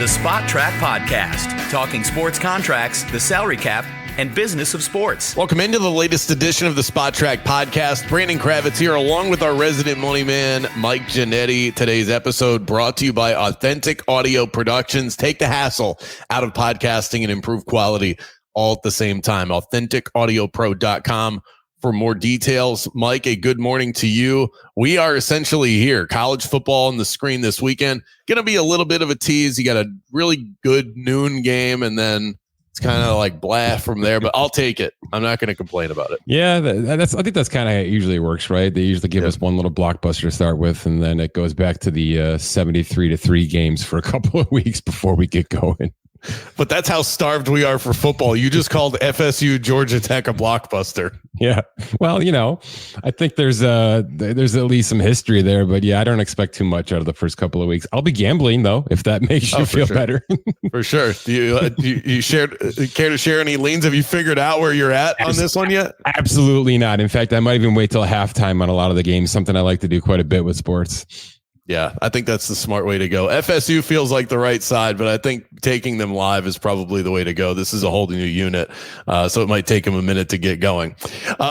the Spot Track Podcast, talking sports contracts, the salary cap, and business of sports. Welcome into the latest edition of the Spot Track Podcast. Brandon Kravitz here, along with our resident money man, Mike Ginnitti. Today's episode brought to you by Authentic Audio Productions. Take the hassle out of podcasting and improve quality all at the same time. AuthenticAudioPro.com for more details. Mike, a good morning to you. We are essentially here. College football on the screen this weekend. Going to be a little bit of a tease. You got a really good noon game, and then it's kind of like blah from there, but I'll take it. I'm not going to complain about it. Yeah, I think that's kind of how it usually works, right? They usually give us one little blockbuster to start with, and then it goes back to the 73-3 games for a couple of weeks before we get going. But that's how starved we are for football. You just called FSU Georgia Tech a blockbuster. Yeah. Well, I think there's at least some history there, but yeah, I don't expect too much out of the first couple of weeks. I'll be gambling though, if that makes you feel better. For sure. Do you care to share any leans? Have you figured out where you're at on this one yet? Absolutely not. In fact, I might even wait till halftime on a lot of the games, something I like to do quite a bit with sports. Yeah, I think that's the smart way to go. FSU feels like the right side, but I think taking them live is probably the way to go. This is a whole new unit, so it might take them a minute to get going.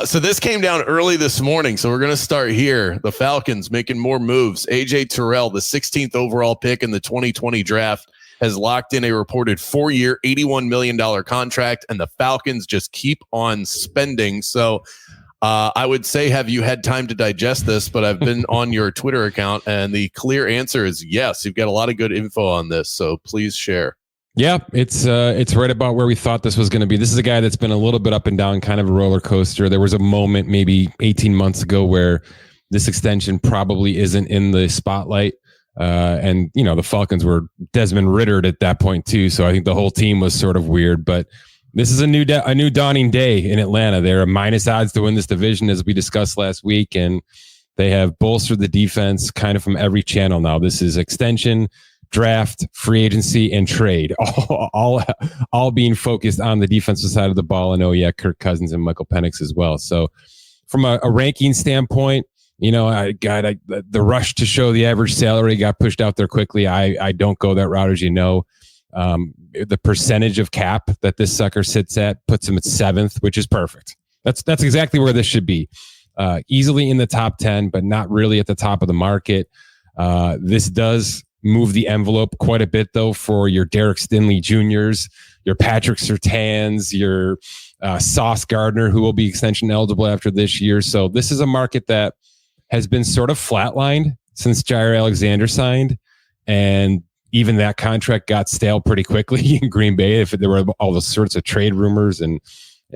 So this came down early this morning, so we're going to start here. The Falcons making more moves. A.J. Terrell, the 16th overall pick in the 2020 draft, has locked in a reported 4-year, $81 million contract, and the Falcons just keep on spending. So I would say, have you had time to digest this? But I've been on your Twitter account, and the clear answer is yes. You've got a lot of good info on this, so please share. Yeah, it's right about where we thought this was going to be. This is a guy that's been a little bit up and down, kind of a roller coaster. There was a moment maybe 18 months ago where this extension probably isn't in the spotlight. And the Falcons were Desmond Rittered at that point too. So I think the whole team was sort of weird, but this is a new dawning day in Atlanta. They're minus odds to win this division, as we discussed last week, and they have bolstered the defense kind of from every channel now. This is extension, draft, free agency, and trade, all being focused on the defensive side of the ball. And Kirk Cousins and Michael Penix as well. So from a ranking standpoint, the rush to show the average salary got pushed out there quickly. I don't go that route, as you know. The percentage of cap that this sucker sits at puts him at 7th, which is perfect. That's exactly where this should be. Easily in the top 10, but not really at the top of the market. This does move the envelope quite a bit, though, for your Derek Stingley Jr.'s, your Patrick Surtains, your Sauce Gardner, who will be extension eligible after this year. So this is a market that has been sort of flatlined since Jair Alexander signed, and even that contract got stale pretty quickly in Green Bay. If there were all the sorts of trade rumors and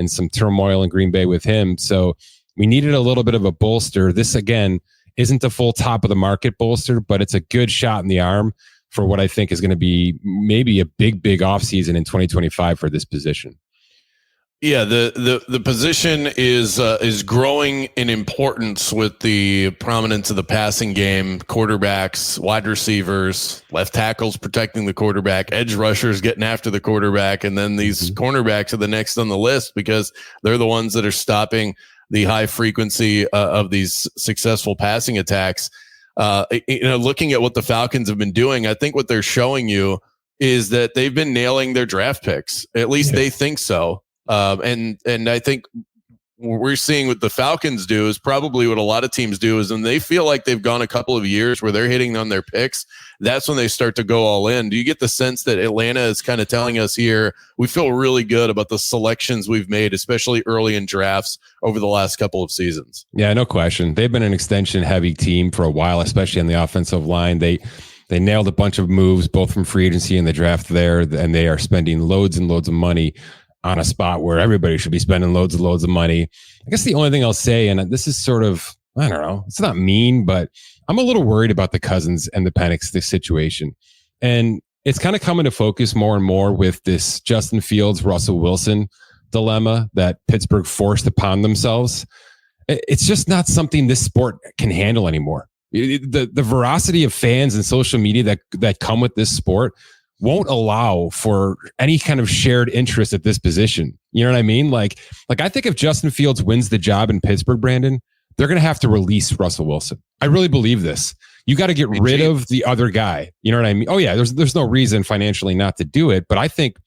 some turmoil in Green Bay with him. So we needed a little bit of a bolster. This, again, isn't the full top of the market bolster, but it's a good shot in the arm for what I think is going to be maybe a big offseason in 2025 for this position. Yeah, the position is growing in importance with the prominence of the passing game, quarterbacks, wide receivers, left tackles protecting the quarterback, edge rushers getting after the quarterback, and then these cornerbacks are the next on the list because they're the ones that are stopping the high frequency of these successful passing attacks. Looking at what the Falcons have been doing, I think what they're showing you is that they've been nailing their draft picks. At least they think so. And I think what we're seeing what the Falcons do is probably what a lot of teams do is when they feel like they've gone a couple of years where they're hitting on their picks, that's when they start to go all in. Do you get the sense that Atlanta is kind of telling us here, we feel really good about the selections we've made, especially early in drafts over the last couple of seasons? Yeah, no question. They've been an extension heavy team for a while, especially on the offensive line. They nailed a bunch of moves, both from free agency and the draft there, and they are spending loads and loads of money on a spot where everybody should be spending loads and loads of money. I guess the only thing I'll say, and this is sort of, I don't know, it's not mean, but I'm a little worried about the Cousins and the Penix situation. And it's kind of coming to focus more and more with this Justin Fields, Russell Wilson dilemma that Pittsburgh forced upon themselves. It's just not something this sport can handle anymore. The veracity of fans and social media that come with this sport won't allow for any kind of shared interest at this position. You know what I mean? Like I think if Justin Fields wins the job in Pittsburgh, Brandon, they're going to have to release Russell Wilson. I really believe this. You got to get rid of the other guy. You know what I mean? Oh yeah, there's no reason financially not to do it, but I think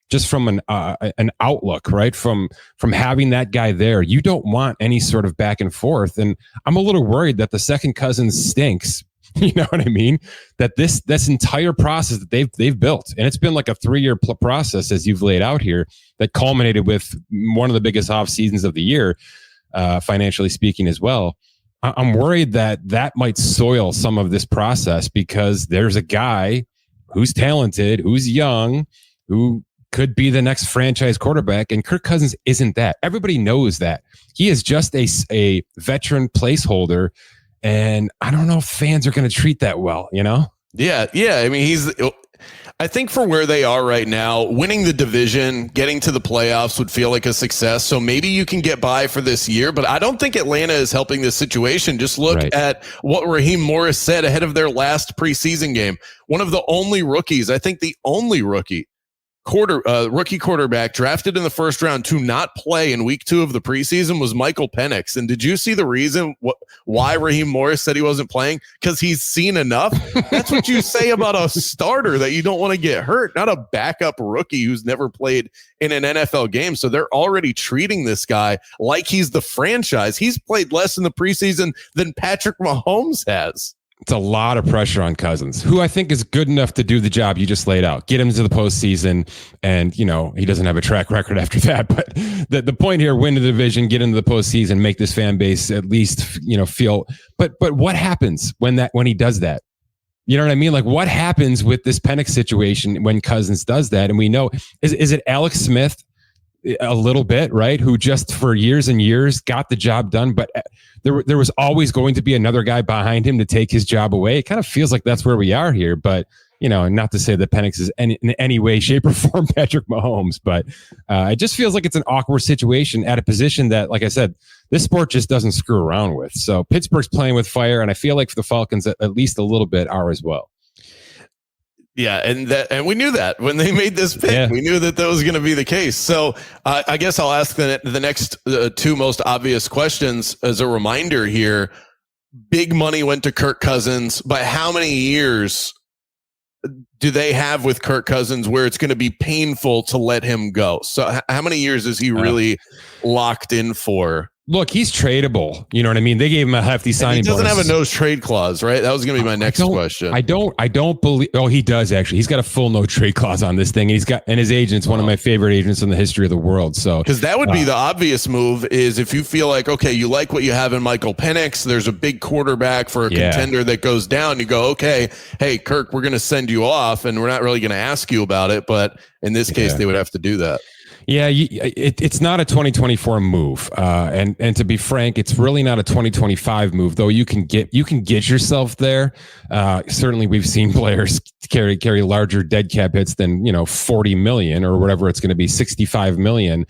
just from an outlook, right? From having that guy there, you don't want any sort of back and forth. And I'm a little worried that the second Cousins stinks. You know what I mean? That this entire process that they've built, and it's been like a 3-year process as you've laid out here, that culminated with one of the biggest off seasons of the year, financially speaking as well. I'm worried that might soil some of this process because there's a guy who's talented, who's young, who could be the next franchise quarterback, and Kirk Cousins isn't that. Everybody knows that. He is just a veteran placeholder, and I don't know if fans are going to treat that well, you know? Yeah. I mean, I think for where they are right now, winning the division, getting to the playoffs would feel like a success. So maybe you can get by for this year, but I don't think Atlanta is helping this situation. Just look at what Raheem Morris said ahead of their last preseason game. One of the only rookies, I think the only rookie quarterback drafted in the first round to not play in week 2 of the preseason was Michael Penix. And did you see the reason why Raheem Morris said he wasn't playing? Because he's seen enough. That's what you say about a starter, that you don't want to get hurt, not a backup rookie who's never played in an NFL game. So they're already treating this guy like he's the franchise. He's played less in the preseason than Patrick Mahomes has. It's a lot of pressure on Cousins, who I think is good enough to do the job you just laid out. Get him to the postseason, and, you know, he doesn't have a track record after that. But the point here, win the division, get into the postseason, make this fan base at least, you know, feel. But what happens when he does that? You know what I mean? Like, what happens with this Penix situation when Cousins does that? And we know, is it Alex Smith? A little bit, right? Who just for years and years got the job done, but there was always going to be another guy behind him to take his job away. It kind of feels like that's where we are here, but you know, not to say that Penix is in any way, shape, or form Patrick Mahomes, but it just feels like it's an awkward situation at a position that, like I said, this sport just doesn't screw around with. So Pittsburgh's playing with fire, and I feel like for the Falcons, at least a little bit, are as well. Yeah, and we knew that when they made this pick. Yeah. We knew that was going to be the case. So I guess I'll ask the next 2 most obvious questions as a reminder here. Big money went to Kirk Cousins, but how many years do they have with Kirk Cousins where it's going to be painful to let him go? So how many years is he really locked in for? Look, he's tradable. You know what I mean? They gave him a hefty signing bonus. He doesn't have a no trade clause, right? That was going to be my next question. I don't believe. Oh, he does actually. He's got a full no trade clause on this thing, and his agent's one of my favorite agents in the history of the world. So, because that would be the obvious move is if you feel like, okay, you like what you have in Michael Penix, there's a big quarterback for a contender that goes down. You go, okay, hey Kirk, we're going to send you off, and we're not really going to ask you about it. But in this case, they would have to do that. Yeah, it's not a 2024 move, and to be frank, it's really not a 2025 move. Though you can get yourself there. Certainly, we've seen players carry larger dead cap hits than 40 million or whatever it's going to be, 65 million.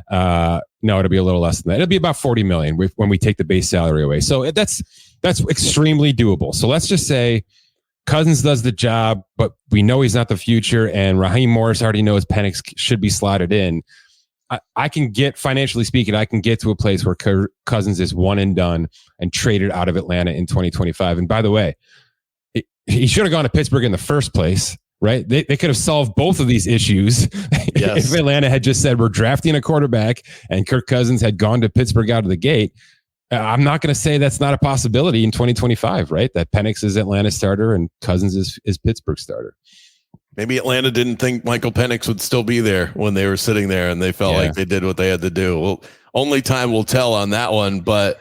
No, it'll be a little less than that. It'll be about 40 million when we take the base salary away. So that's extremely doable. So let's just say Cousins does the job, but we know he's not the future, and Raheem Morris already knows Penix should be slotted in. I can get, financially speaking, I can get to a place where Cousins is one and done and traded out of Atlanta in 2025. And by the way, he should have gone to Pittsburgh in the first place, right? They could have solved both of these issues if Atlanta had just said, we're drafting a quarterback, and Kirk Cousins had gone to Pittsburgh out of the gate. I'm not going to say that's not a possibility in 2025, right? That Penix is Atlanta's starter and Cousins is Pittsburgh's starter. Maybe Atlanta didn't think Michael Penix would still be there when they were sitting there, and they felt like they did what they had to do. Well, only time will tell on that one. But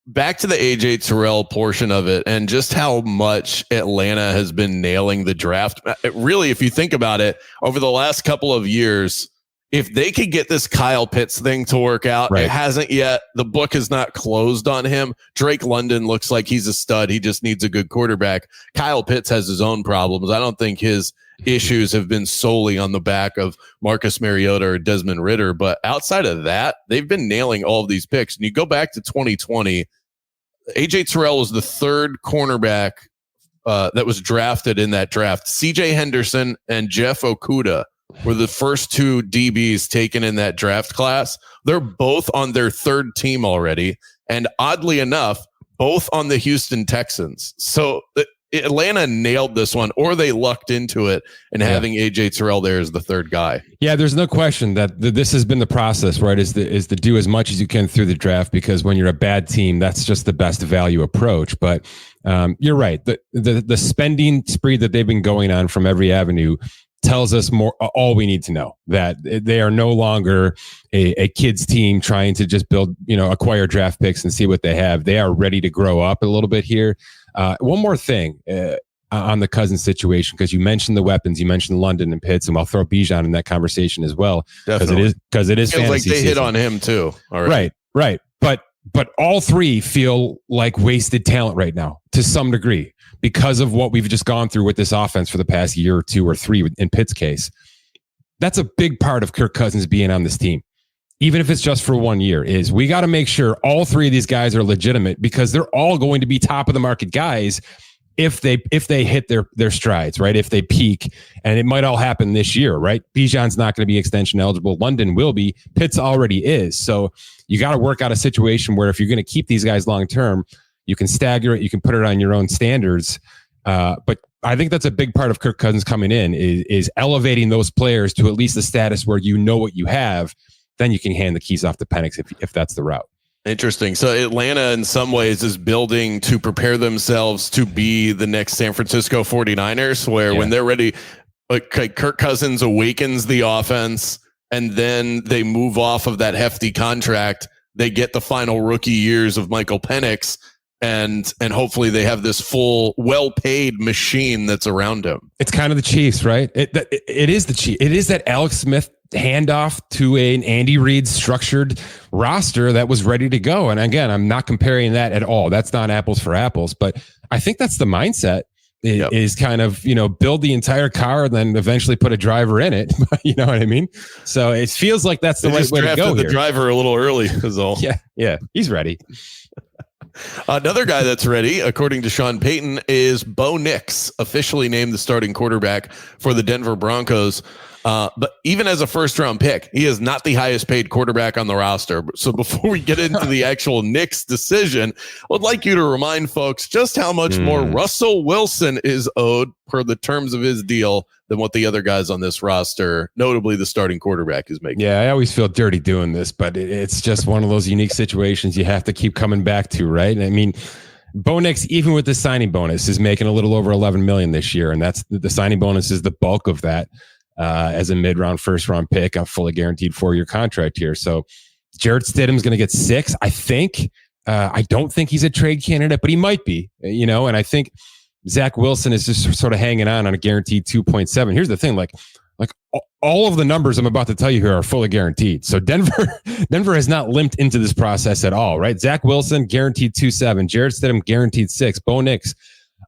back to the AJ Terrell portion of it, and just how much Atlanta has been nailing the draft. Really, if you think about it, over the last couple of years, if they could get this Kyle Pitts thing to work out, It hasn't yet. The book is not closed on him. Drake London looks like he's a stud. He just needs a good quarterback. Kyle Pitts has his own problems. I don't think his issues have been solely on the back of Marcus Mariota or Desmond Ridder. But outside of that, they've been nailing all of these picks. And you go back to 2020, AJ Terrell was the third cornerback that was drafted in that draft. CJ Henderson and Jeff Okudah were the first 2 DBs taken in that draft class. They're both on their third team already. and oddly enough, both on the Houston Texans. So Atlanta nailed this one, or they lucked into it, and having AJ Terrell there as the third guy. Yeah, there's no question that this has been the process, right? Is to do as much as you can through the draft, because when you're a bad team, that's just the best value approach. But you're right. The spending spree that they've been going on from every avenue tells us all we need to know, that they are no longer a kids team trying to just build, acquire draft picks and see what they have. They are ready to grow up a little bit here. One more thing on the Cousins situation, because you mentioned the weapons, you mentioned London and Pitts, and I'll throw Bijan in that conversation as well, because it is feels like they season. Hit on him too. Right. But all three feel like wasted talent right now to some degree, because of what we've just gone through with this offense for the past year or two or three in Pitt's case. That's a big part of Kirk Cousins being on this team, even if it's just for 1 year, is we got to make sure all three of these guys are legitimate, because they're all going to be top of the market guys if they hit their strides, right? If they peak, and it might all happen this year, right? Bijan's not going to be extension eligible. London will be. Pitts already is. So you got to work out a situation where if you're going to keep these guys long term, you can stagger it, you can put it on your own standards. But I think that's a big part of Kirk Cousins coming in is elevating those players to at least the status where you know what you have. Then you can hand the keys off to Penix if that's the route. Interesting. So Atlanta in some ways is building to prepare themselves to be the next San Francisco 49ers, where when they're ready, like Kirk Cousins awakens the offense, and then they move off of that hefty contract. They get the final rookie years of Michael Penix, and hopefully they have this full, well-paid machine that's around him. It's kind of the Chiefs, right? It is the Chiefs. It is that Alex Smith handoff to an Andy Reid structured roster that was ready to go. And again, I'm not comparing that at all. That's not apples for apples, but I think that's the mindset is kind of, build the entire car and then eventually put a driver in it. You know what I mean? So it feels like that's the right way to go. The driver a little early is all. Yeah. He's ready. Another guy that's ready, according to Sean Payton, is Bo Nix, officially named the starting quarterback for the Denver Broncos. But even as a first-round pick, he is not the highest-paid quarterback on the roster. So before we get into the actual Knicks decision, I would like you to remind folks just how much more Russell Wilson is owed per the terms of his deal than what the other guys on this roster, notably the starting quarterback, is making. Yeah, I always feel dirty doing this, but it's just one of those unique situations you have to keep coming back to, right? I mean, Bo Nix, even with the signing bonus, is making a little over $11 million this year, and that's the signing bonus is the bulk of that. As a mid-round, first-round pick, a fully guaranteed 4-year contract here. So Jarrett Stidham's going to get 6, I think. I don't think he's a trade candidate, but he might be, and I think Zach Wilson is just sort of hanging on a guaranteed 2.7. Here's the thing, like all of the numbers I'm about to tell you here are fully guaranteed. So Denver has not limped into this process at all, right? Zach Wilson, guaranteed 2.7. Jarrett Stidham, guaranteed 6. Bo Nix,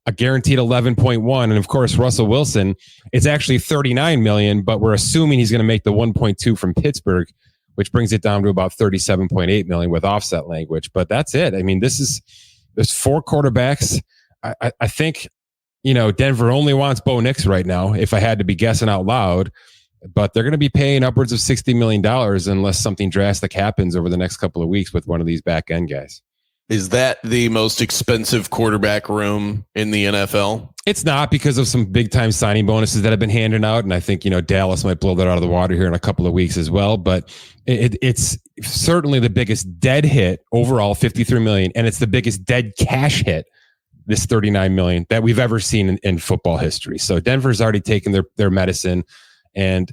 a guaranteed 11.1. And of course, Russell Wilson, it's actually $39 million, but we're assuming he's going to make the 1.2 from Pittsburgh, which brings it down to about $37.8 million with offset language. But that's it. I mean, there's 4 quarterbacks. I think, Denver only wants Bo Nix right now, if I had to be guessing out loud, but they're going to be paying upwards of $60 million unless something drastic happens over the next couple of weeks with one of these back end guys. Is that the most expensive quarterback room in the NFL? It's not, because of some big time signing bonuses that have been handed out. And I think, Dallas might blow that out of the water here in a couple of weeks as well. But it's certainly the biggest dead hit overall, $53 million. And it's the biggest dead cash hit, this $39 million, that we've ever seen in football history. So Denver's already taken their medicine. And,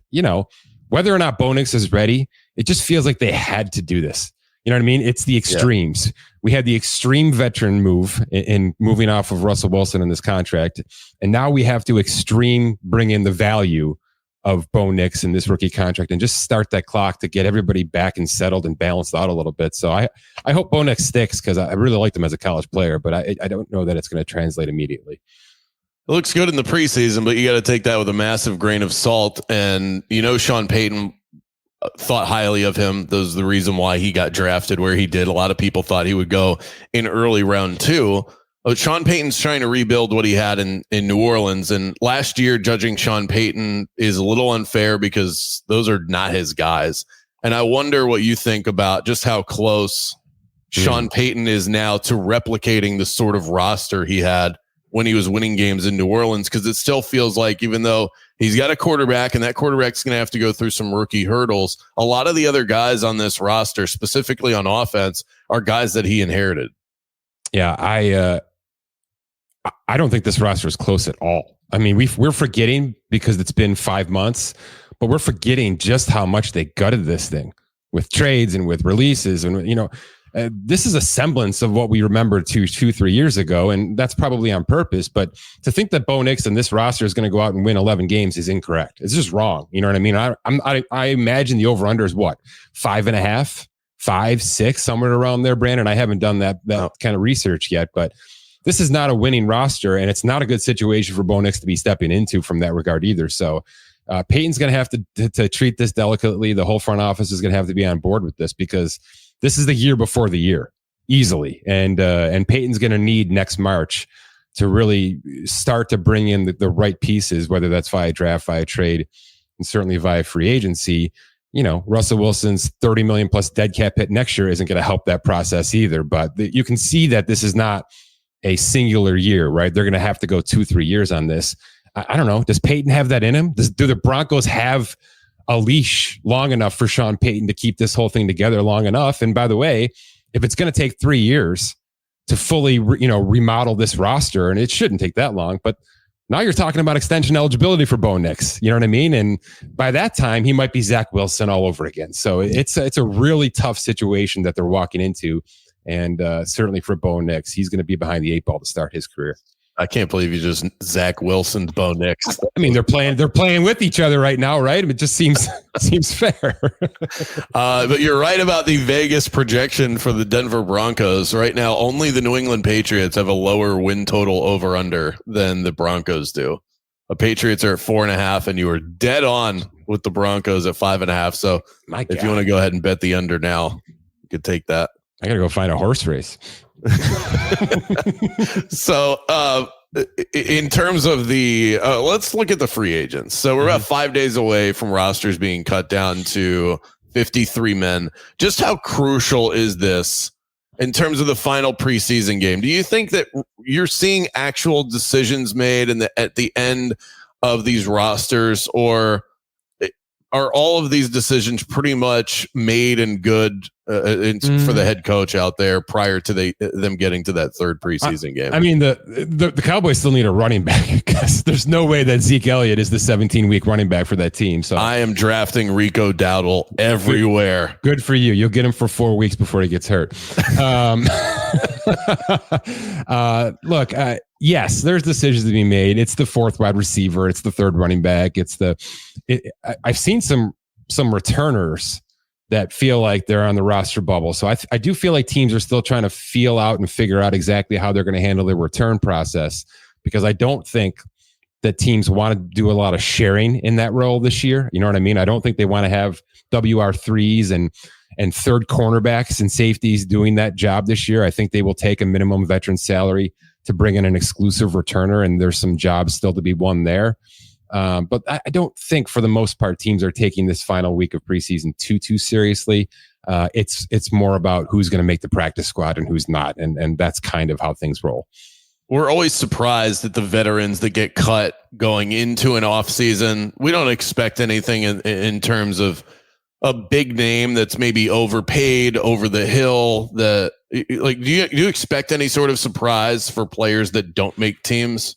whether or not Bo Nix is ready, it just feels like they had to do this. You know what I mean? It's the extremes. Yeah. We had the extreme veteran move in moving off of Russell Wilson in this contract. And now we have to extreme bring in the value of Bo Nix in this rookie contract and just start that clock to get everybody back and settled and balanced out a little bit. So I hope Bo Nix sticks, because I really liked him as a college player, but I don't know that it's going to translate immediately. It looks good in the preseason, but you got to take that with a massive grain of salt. And, Sean Payton thought highly of him. That was the reason why he got drafted where he did. A lot of people thought he would go in early round 2. But Sean Payton's trying to rebuild what he had in New Orleans. And last year, judging Sean Payton is a little unfair because those are not his guys. And I wonder what you think about just how close Sean Payton is now to replicating the sort of roster he had when he was winning games in New Orleans, because it still feels like, even though he's got a quarterback and that quarterback's going to have to go through some rookie hurdles, a lot of the other guys on this roster, specifically on offense, are guys that he inherited. Yeah, I don't think this roster is close at all. I mean, we're forgetting because it's been 5 months, but we're forgetting just how much they gutted this thing with trades and with releases. And, this is a semblance of what we remember 2-3 years ago. And that's probably on purpose. But to think that Bo Nix and this roster is going to go out and win 11 games is incorrect. It's just wrong. You know what I mean? I imagine the over under is what? 5.5, 5, 6, somewhere around there, Brandon. I haven't done that kind of research yet, but this is not a winning roster, and it's not a good situation for Bo Nix to be stepping into from that regard either. So Peyton's going to have to treat this delicately. The whole front office is going to have to be on board with this, because this is the year before the year, easily. And Peyton's going to need next March to really start to bring in the right pieces, whether that's via draft, via trade, and certainly via free agency. Russell Wilson's $30 million plus dead cap hit next year isn't going to help that process either. But you can see that this is not a singular year, right? They're going to have to go 2-3 years on this. I don't know. Does Peyton have that in him? Do the Broncos have a leash long enough for Sean Payton to keep this whole thing together long enough? And by the way, if it's going to take 3 years to fully, remodel this roster, and it shouldn't take that long, but now you're talking about extension eligibility for Bo Nix. You know what I mean? And by that time, he might be Zach Wilson all over again. So it's a really tough situation that they're walking into. And certainly for Bo Nix, he's going to be behind the 8 ball to start his career. I can't believe you just Zach Wilson's Bo Nix. I mean, they're playing with each other right now, right? It just seems fair. But you're right about the Vegas projection for the Denver Broncos. Right now, only the New England Patriots have a lower win total over under than the Broncos do. The Patriots are at 4.5, and you are dead on with the Broncos at 5.5. So if you want to go ahead and bet the under now, you could take that. I got to go find a horse race. So in terms of the let's look at the free agents. So we're about 5 days away from rosters being cut down to 53 men. Just how crucial is this in terms of the final preseason game? Do you think that you're seeing actual decisions made at the end of these rosters, or are all of these decisions pretty much made and good for the head coach out there prior to them getting to that third preseason game? I mean, the Cowboys still need a running back, because there's no way that Zeke Elliott is the 17-week running back for that team. So I am drafting Rico Dowdle everywhere. Good for you. You'll get him for 4 weeks before he gets hurt. Look, yes, there's decisions to be made. It's the fourth wide receiver. It's the third running back. I've seen some returners that feel like they're on the roster bubble. So I do feel like teams are still trying to feel out and figure out exactly how they're going to handle their return process, because I don't think that teams want to do a lot of sharing in that role this year. You know what I mean? I don't think they want to have WR3s and third cornerbacks and safeties doing that job this year. I think they will take a minimum veteran salary to bring in an exclusive returner, and there's some jobs still to be won there. But I don't think, for the most part, teams are taking this final week of preseason too seriously. It's more about who's going to make the practice squad and who's not, and that's kind of how things roll. We're always surprised at the veterans that get cut going into an offseason. We don't expect anything in terms of a big name that's maybe overpaid, over the hill. Do you expect any sort of surprise for players that don't make teams?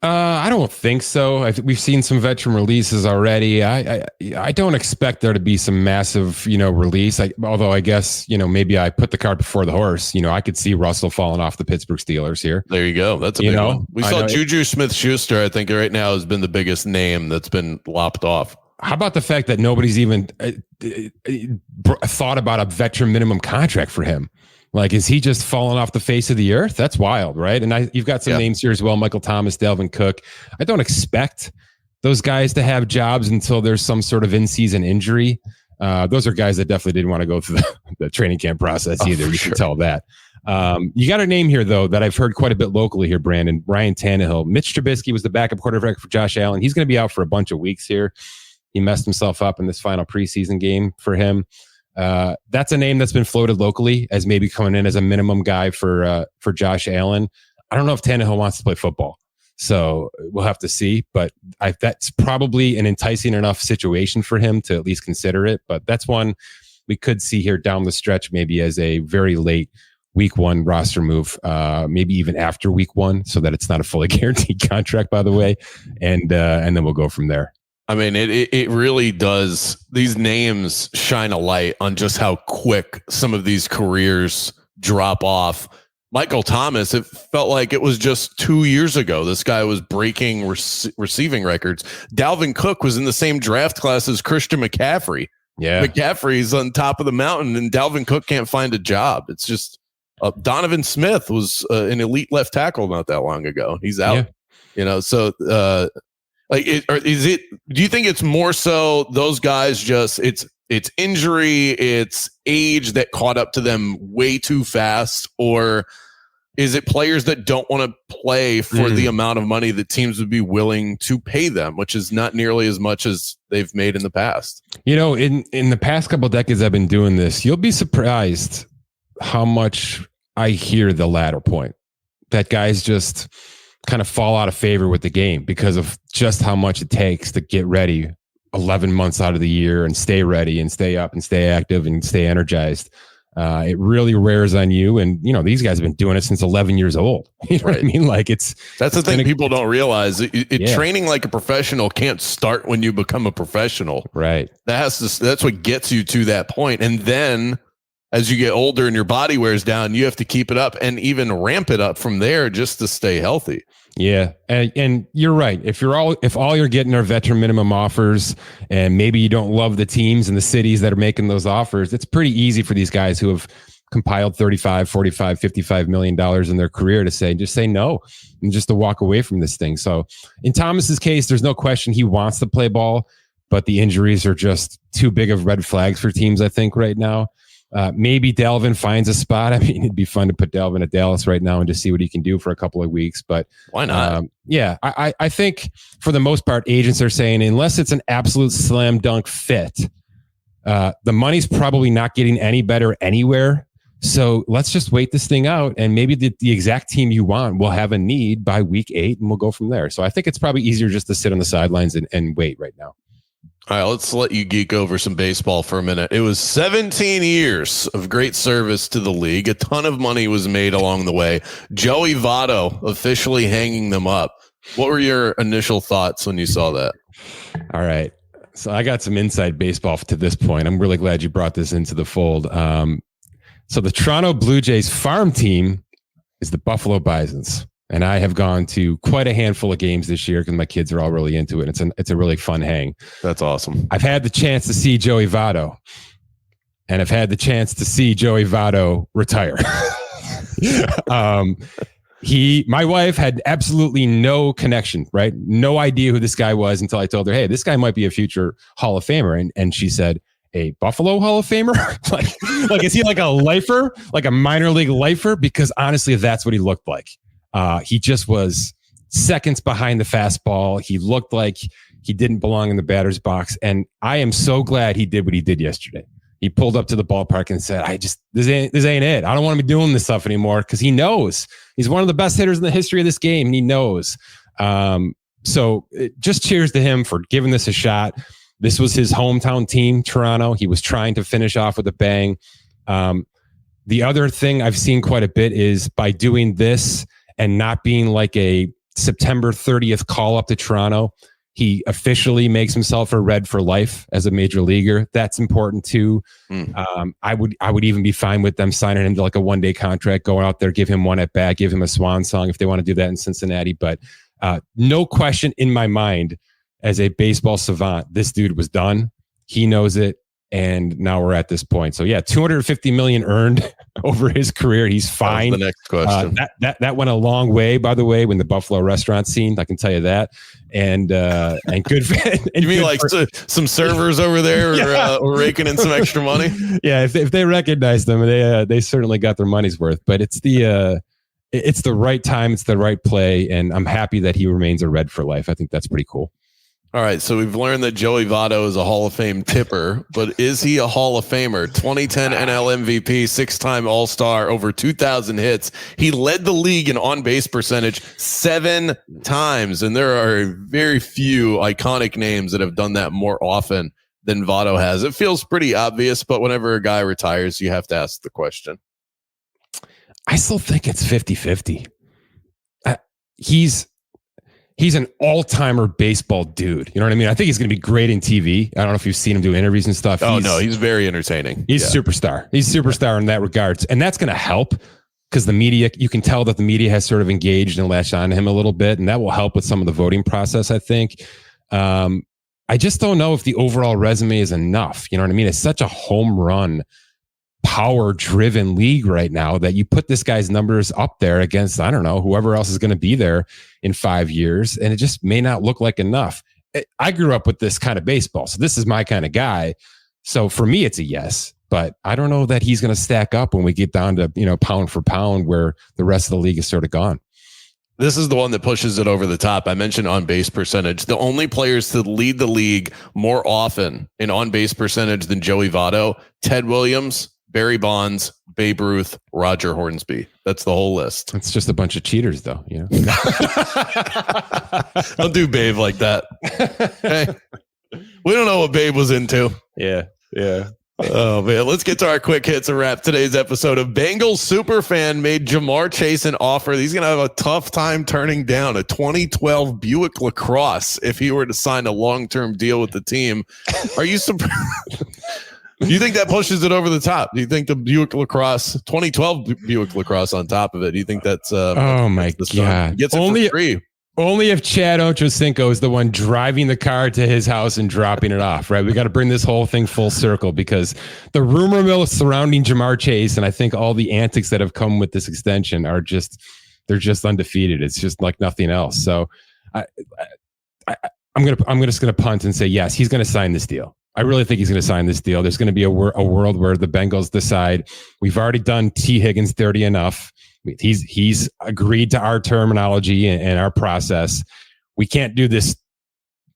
I don't think so. We've seen some veteran releases already. I don't expect there to be some massive, release. Although I guess, maybe I put the cart before the horse. I could see Russell falling off the Pittsburgh Steelers here. There you go. That's a big one. We saw Juju Smith-Schuster, I think right now has been the biggest name that's been lopped off. How about the fact that nobody's even thought about a veteran minimum contract for him? Like, is he just falling off the face of the earth? That's wild, right? And you've got some names here as well: Michael Thomas, Dalvin Cook. I don't expect those guys to have jobs until there's some sort of in-season injury. Those are guys that definitely didn't want to go through the training camp process either. You can tell that. You got a name here, though, that I've heard quite a bit locally here, Brandon. Ryan Tannehill. Mitch Trubisky was the backup quarterback for Josh Allen. He's going to be out for a bunch of weeks here. He messed himself up in this final preseason game for him. That's a name that's been floated locally as maybe coming in as a minimum guy for Josh Allen. I don't know if Tannehill wants to play football, so we'll have to see. But that's probably an enticing enough situation for him to at least consider it. But that's one we could see here down the stretch, maybe as a very late week 1 roster move, maybe even after week 1, so that it's not a fully guaranteed contract, by the way. And then we'll go from there. I mean, it really does. These names shine a light on just how quick some of these careers drop off. Michael Thomas, it felt like it was just 2 years ago. This guy was breaking receiving records. Dalvin Cook was in the same draft class as Christian McCaffrey. Yeah. McCaffrey's on top of the mountain, and Dalvin Cook can't find a job. It's just Donovan Smith was an elite left tackle not that long ago. He's out. Yeah. So do you think it's more so those guys just it's injury, it's age that caught up to them way too fast, or is it players that don't want to play for the amount of money that teams would be willing to pay them, which is not nearly as much as they've made in the past? In the past couple of decades I've been doing this, you'll be surprised how much I hear the latter point, that guys just kind of fall out of favor with the game because of just how much it takes to get ready 11 months out of the year and stay ready and stay up and stay active and stay energized. It really wears on you. And, these guys have been doing it since 11 years old. You know what I mean? Like that's the thing people don't realize. Training like a professional can't start when you become a professional. Right. That's what gets you to that point. And then as you get older and your body wears down, you have to keep it up and even ramp it up from there just to stay healthy. Yeah. And you're right. If all you're getting are veteran minimum offers, and maybe you don't love the teams and the cities that are making those offers, it's pretty easy for these guys who have compiled $35, $45, $55 million in their career to say no and just to walk away from this thing. So in Thomas's case, there's no question he wants to play ball, but the injuries are just too big of red flags for teams, I think, right now. Maybe Dalvin finds a spot. I mean, it'd be fun to put Dalvin at Dallas right now and just see what he can do for a couple of weeks. But why not? I think for the most part, agents are saying unless it's an absolute slam dunk fit, the money's probably not getting any better anywhere. So let's just wait this thing out, and maybe the exact team you want will have a need by week 8, and we'll go from there. So I think it's probably easier just to sit on the sidelines and wait right now. All right, let's let you geek over some baseball for a minute. It was 17 years of great service to the league. A ton of money was made along the way. Joey Votto officially hanging them up. What were your initial thoughts when you saw that? All right. So I got some inside baseball to this point. I'm really glad you brought this into the fold. So the Toronto Blue Jays farm team is the Buffalo Bisons. And I have gone to quite a handful of games this year because my kids are all really into it. It's a really fun hang. That's awesome. I've had the chance to see Joey Votto, and I've had the chance to see Joey Votto retire. My wife had absolutely no connection, right? No idea who this guy was until I told her, hey, this guy might be a future Hall of Famer. And she said, a Buffalo Hall of Famer? like, is he like a lifer, like a minor league lifer? Because honestly, that's what he looked like. He just was seconds behind the fastball. He looked like he didn't belong in the batter's box. And I am so glad he did what he did yesterday. He pulled up to the ballpark and said, this ain't it. I don't want to be doing this stuff anymore, because he knows he's one of the best hitters in the history of this game. And he knows. So just cheers to him for giving this a shot. This was his hometown team, Toronto. He was trying to finish off with a bang. The other thing I've seen quite a bit is by doing this and not being like a September 30th call up to Toronto, he officially makes himself a Red for life as a major leaguer. That's important too. I would even be fine with them signing him to like a one-day contract, go out there, give him one at bat, give him a swan song if they want to do that in Cincinnati. But no question in my mind, as a baseball savant, this dude was done. He knows it. And now we're at this point. So yeah, $250 million earned over his career. He's fine. The next question. That went a long way, by the way, when the Buffalo restaurant scene, I can tell you that. And good for, and you mean like some servers over there or raking in some extra money? Yeah, if they recognize them, they certainly got their money's worth. But it's the right time, it's the right play, and I'm happy that he remains a Red for life. I think that's pretty cool. All right, so we've learned that Joey Votto is a Hall of Fame tipper, but is he a Hall of Famer? 2010 NL MVP, 6-time All-Star, over 2,000 hits. He led the league in on-base percentage 7 times, and there are very few iconic names that have done that more often than Votto has. It feels pretty obvious, but whenever a guy retires, you have to ask the question. I still think it's 50-50. He's an all-timer baseball dude. You know what I mean? I think he's going to be great in TV. I don't know if you've seen him do interviews and stuff. He's very entertaining. He's a superstar. He's a superstar in that regards. And that's going to help because the media, you can tell that the media has sort of engaged and latched on to him a little bit. And that will help with some of the voting process, I think. I just don't know if the overall resume is enough. You know what I mean? It's such a home run, power-driven league right now that you put this guy's numbers up there against, I don't know, whoever else is going to be there in 5 years, and it just may not look like enough. I grew up with this kind of baseball, so this is my kind of guy. So for me, it's a yes, but I don't know that he's going to stack up when we get down to, pound for pound where the rest of the league is sort of gone. This is the one that pushes it over the top. I mentioned on-base percentage. The only players to lead the league more often in on-base percentage than Joey Votto, Ted Williams, Barry Bonds, Babe Ruth, Roger Hornsby. That's the whole list. It's just a bunch of cheaters, though. Don't do Babe like that. Hey, we don't know what Babe was into. Yeah. Oh, man. Let's get to our quick hits and wrap today's episode of Bengals Superfan made Jamar Chase an offer that he's going to have a tough time turning down, a 2012 Buick LaCrosse if he were to sign a long-term deal with the team. Are you surprised? Do you think that pushes it over the top? Do you think the Buick LaCrosse, 2012 Buick LaCrosse on top of it, do you think that's oh my God. Gets it for free? Only if Chad Ochocinco is the one driving the car to his house and dropping it off, right? We got to bring this whole thing full circle because the rumor mill surrounding Jamar Chase and I think all the antics that have come with this extension are they're just undefeated. It's just like nothing else. So I'm just gonna punt and say yes, he's going to sign this deal. I really think he's going to sign this deal. There's going to be a world where the Bengals decide we've already done T. Higgins dirty enough. He's agreed to our terminology and our process. We can't do this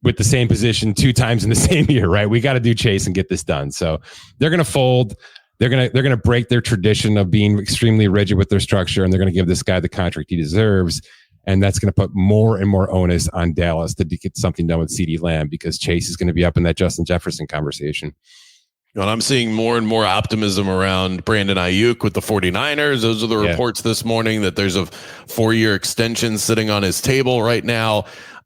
with the same position 2 times in the same year, right? We got to do Chase and get this done. So they're going to fold. They're going to break their tradition of being extremely rigid with their structure, and they're going to give this guy the contract he deserves. And that's going to put more and more onus on Dallas to get something done with CeeDee Lamb because Chase is going to be up in that Justin Jefferson conversation. And I'm seeing more and more optimism around Brandon Ayuk with the 49ers. Those are the reports this morning that there's a 4-year extension sitting on his table right now.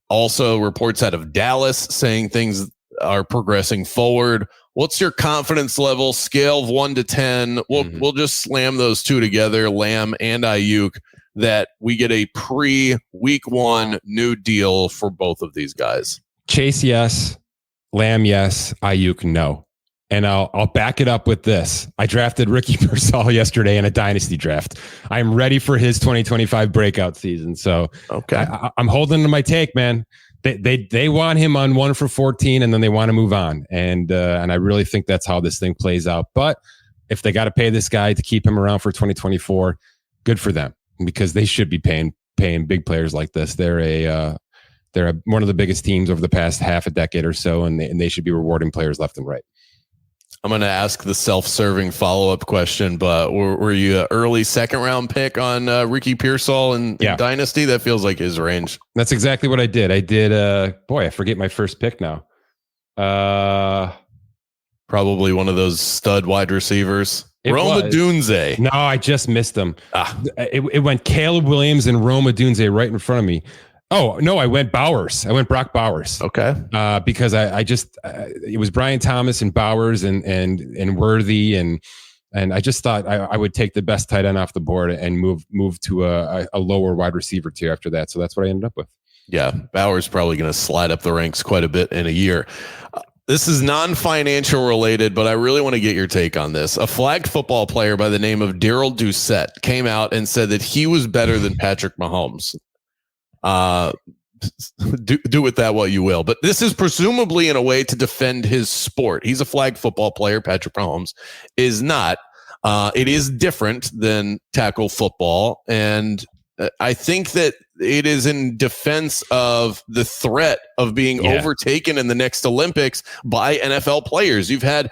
Also, reports out of Dallas saying things are progressing forward. What's your confidence level? Scale of 1 to 10. We'll just slam those two together, Lamb and Ayuk, that we get a pre-week 1 new deal for both of these guys. Chase, yes. Lamb, yes. Ayuk, no. And I'll back it up with this. I drafted Ricky Pearsall yesterday in a dynasty draft. I'm ready for his 2025 breakout season. So okay, I'm holding to my take, man. They want him on 1 for 14, and then they want to move on. And I really think that's how this thing plays out. But if they got to pay this guy to keep him around for 2024, good for them because they should be paying big players like this. They're one of the biggest teams over the past half a decade or so, and they should be rewarding players left and right. I'm going to ask the self-serving follow-up question, but were you an early 2nd round pick on Ricky Pearsall in Dynasty? That feels like his range. That's exactly what I did. I did, I forget my first pick now. Probably one of those stud wide receivers. Roma Dunze. No, I just missed him. It went Caleb Williams and Roma Dunze right in front of me. Oh, no, I went Bowers. I went Brock Bowers. Okay. Because I just, it was Brian Thomas and Bowers and Worthy. And I just thought I would take the best tight end off the board and move to a lower wide receiver tier after that. So that's what I ended up with. Yeah. Bowers probably going to slide up the ranks quite a bit in a year. This is non-financial related, but I really want to get your take on this. A flag football player by the name of Daryl Doucette came out and said that he was better than Patrick Mahomes. Do with that what you will, but this is presumably in a way to defend his sport. He's a flag football player. Patrick Mahomes is not. It is different than tackle football, and I think that it is in defense of the threat of being overtaken in the next Olympics by NFL players. You've had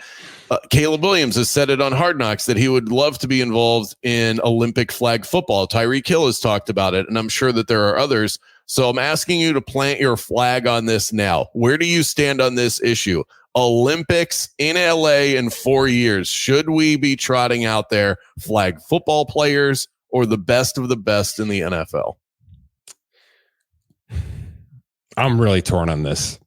Caleb Williams has said it on Hard Knocks that he would love to be involved in Olympic flag football. Tyreek Hill has talked about it, and I'm sure that there are others. So I'm asking you to plant your flag on this now. Where do you stand on this issue? Olympics in LA in 4 years. Should we be trotting out there flag football players or the best of the best in the NFL? I'm really torn on this.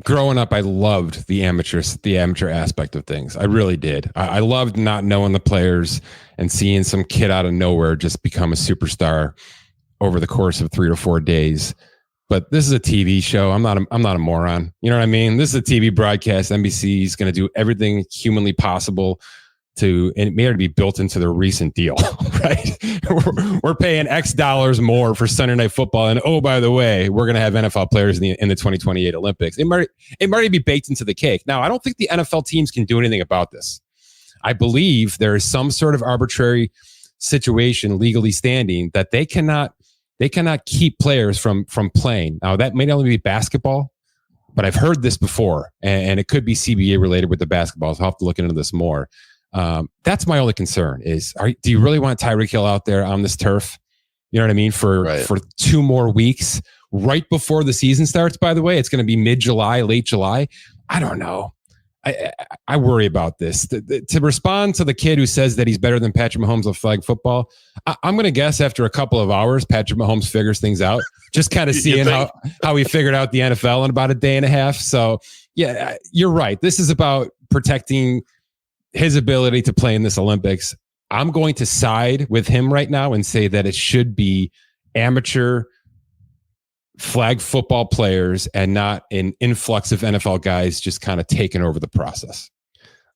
Growing up, I loved the amateur aspect of things. I really did. I loved not knowing the players and seeing some kid out of nowhere just become a superstar over the course of 3 to 4 days. But this is a TV show. I'm not a moron. You know what I mean? This is a TV broadcast. NBC is going to do everything humanly possible and it may already be built into their recent deal, right? We're paying X dollars more for Sunday Night Football. And oh, by the way, we're going to have NFL players in the 2028 Olympics. It might already be baked into the cake. Now, I don't think the NFL teams can do anything about this. I believe there is some sort of arbitrary situation legally standing that they cannot keep players from playing. Now, that may only be basketball, but I've heard this before, and it could be CBA related with the basketballs. I'll have to look into this more. That's my only concern is, do you really want Tyreek Hill out there on this turf? You know what I mean? For 2 more weeks, right before the season starts, by the way. It's going to be mid-July, late July. I don't know. I worry about this. To respond to the kid who says that he's better than Patrick Mahomes of flag football, I'm going to guess after a couple of hours, Patrick Mahomes figures things out. Just kind of seeing how he figured out the NFL in about a day and a half. So, yeah, you're right. This is about protecting his ability to play in this Olympics. I'm going to side with him right now and say that it should be amateur flag football players and not an influx of NFL guys just kind of taking over the process.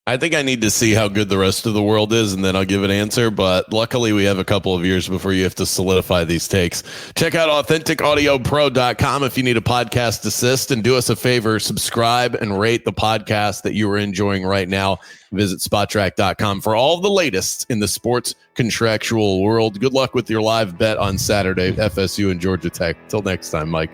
I think I need to see how good the rest of the world is, and then I'll give an answer. But luckily, we have a couple of years before you have to solidify these takes. Check out AuthenticAudioPro.com if you need a podcast assist. And do us a favor, subscribe and rate the podcast that you are enjoying right now. Visit SpotTrack.com for all the latest in the sports contractual world. Good luck with your live bet on Saturday, FSU and Georgia Tech. Till next time, Mike.